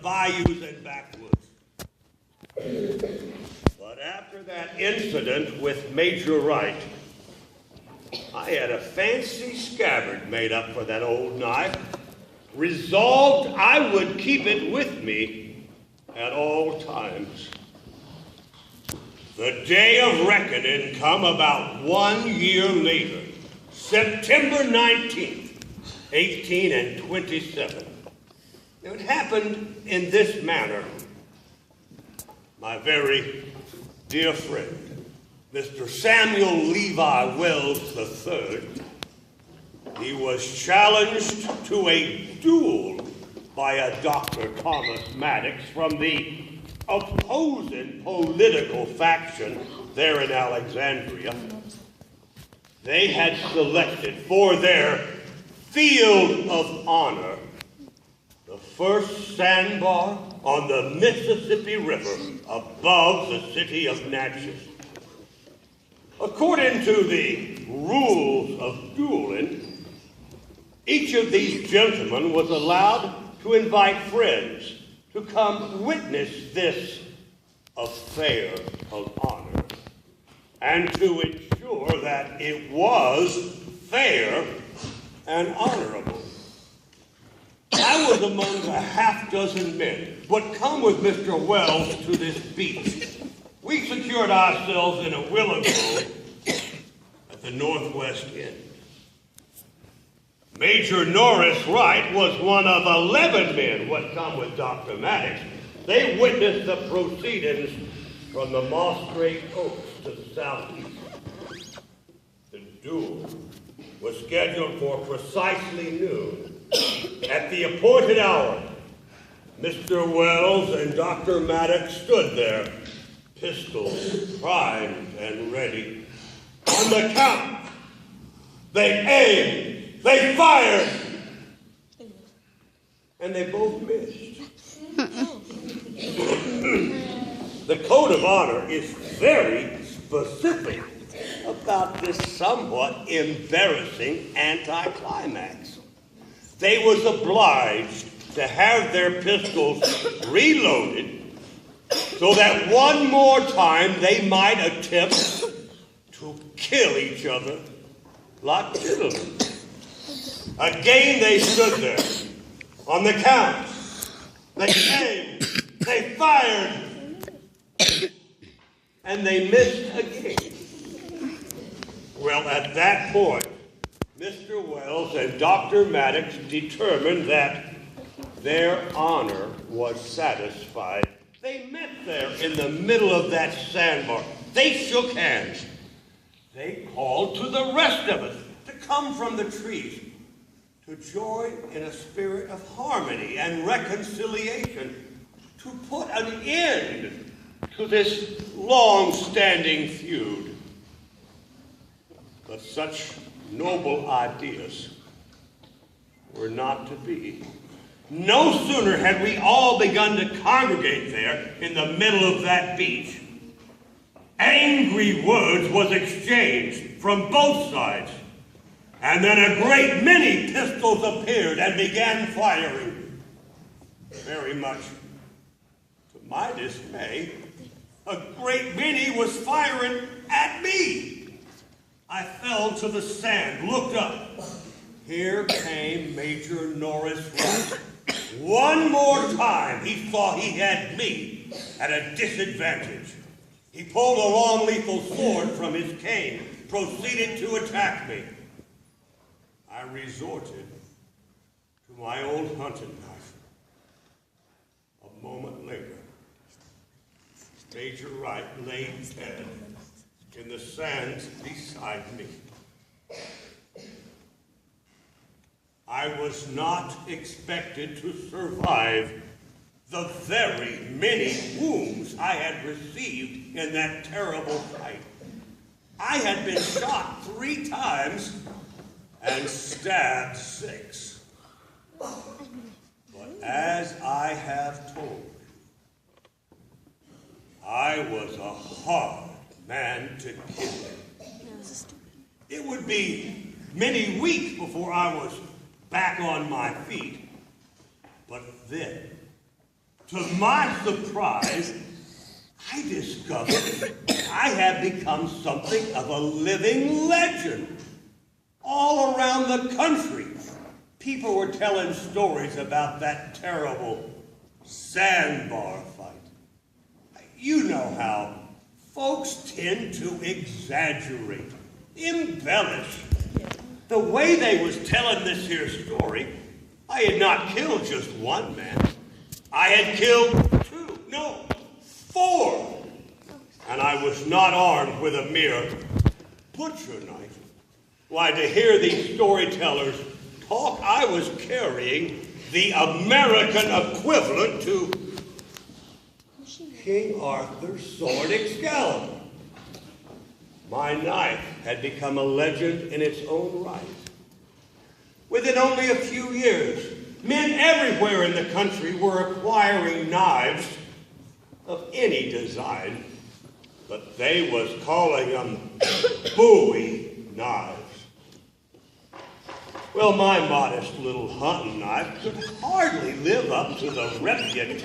bayous and backwoods. But after that incident with Major Wright, I had a fancy scabbard made up for that old knife, resolved I would keep it with me at all times. The day of reckoning come about 1 year later, September 19th, 1827. It happened in this manner. My very dear friend, Mr. Samuel Levi Wells III, he was challenged to a duel by a Dr. Thomas Maddox from the opposing political faction there in Alexandria. They had selected for their field of honor the first sandbar on the Mississippi River above the city of Natchez. According to the rules of dueling, each of these gentlemen was allowed to invite friends to come witness this affair of honor and to ensure that it was fair and honorable. I was among a half-dozen men who had come with Mr. Wells to this beach. We secured ourselves in a willow grove at the northwest end. Major Norris Wright was one of 11 men who had come with Dr. Maddox. They witnessed the proceedings from the Moss Great Oaks to the southeast. The duel was scheduled for precisely noon. At the appointed hour, Mr. Wells and Dr. Maddox stood there, pistols primed and ready. On the count, they aimed, they fired, and they both missed. The code of honor is very specific about this somewhat embarrassing anticlimax. They was obliged to have their pistols reloaded so that one more time they might attempt to kill each other like gentlemen. Again they stood there. On the count, they aimed, they fired, and they missed again. Well, at that point, Mr. Wells and Dr. Maddox determined that their honor was satisfied. They met there in the middle of that sandbar. They shook hands. They called to the rest of us to come from the trees, to join in a spirit of harmony and reconciliation, to put an end to this long-standing feud. But such noble ideas were not to be. No sooner had we all begun to congregate there in the middle of that beach, angry words was exchanged from both sides, and then a great many pistols appeared and began firing. Very much to my dismay, a great many was firing at me. I fell to the sand, looked up. Here came Major Norris Wright. One more time, he thought he had me at a disadvantage. He pulled a long lethal sword from his cane, proceeded to attack me. I resorted to my old hunting knife. A moment later, Major Wright lay dead in the sands beside me. I was not expected to survive the very many wounds I had received in that terrible fight. I had been shot 3 times and stabbed 6. But as I have told, I was a hard man to kill. It would be many weeks before I was back on my feet. But then, To my surprise, I discovered I had become something of a living legend. All around the country, people were telling stories about that terrible sandbar fight. You know how folks tend to exaggerate, embellish. The way they was telling this here story, I had not killed just one man. I had killed two, no, 4. And I was not armed with a mere butcher knife. Why, to hear these storytellers talk, I was carrying the American equivalent to King Arthur's sword Excalibur. My knife had become a legend in its own right. Within only a few years, men everywhere in the country were acquiring knives of any design, but they was calling them Bowie knives. Well, my modest little hunting knife could hardly live up to the reputation